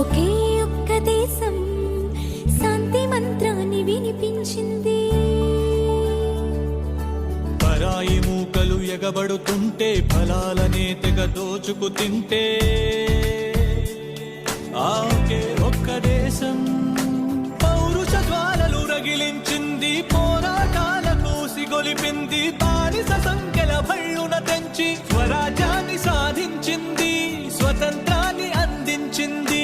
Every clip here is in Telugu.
ఒకే ఒక్క దేశం శాంతి మంత్రాన్ని వినిపించింది. పరాయి మూకలు ఎగబడుతుంటే ఫలాలనే తెగ దోచుకు తింటే ఆకే ఒక్క దేశం పౌరుష జ్వాలలు రగిలించింది, పోరాటాలకు సిగొలిపింది, బానిస సంఖ్యల భళ్ళున తెంచి స్వరాజ్యాన్ని సాధించింది, స్వతంత్రాన్ని అందించింది.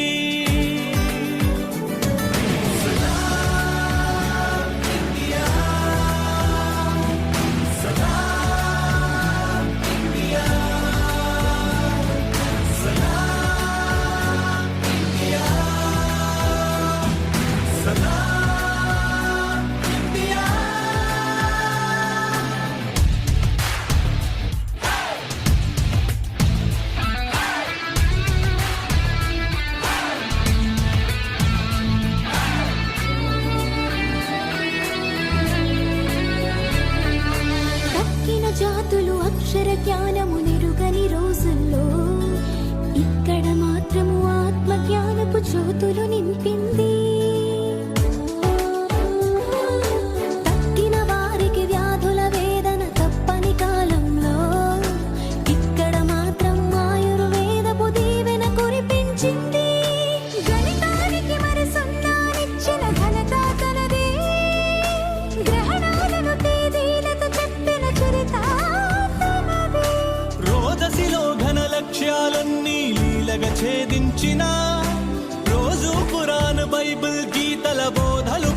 జాతులు అక్షర జ్ఞానము నెరుగని రోజుల్లో ఇక్కడ మాత్రము ఆత్మ జ్ఞానపు జ్యోతులు నింపింది. తక్కిన వారికి వ్యాధుల వేదన తప్పని కాలంలో ఇక్కడ మాత్రం ఆయుర్వేదపు దీవెన కురిపించింది. గణితానికి మరి సున్నానిచ్చిన ఘనత తనదే, గ్రహణాలను తేదీలతో చెప్పిన చరిత తనదే. రోదసిలో ఘన లక్ష్యాలన్నీ లీలగా ఛేదించిన రోజు ఖురాన్ బైబిల్ గీతల బోధలు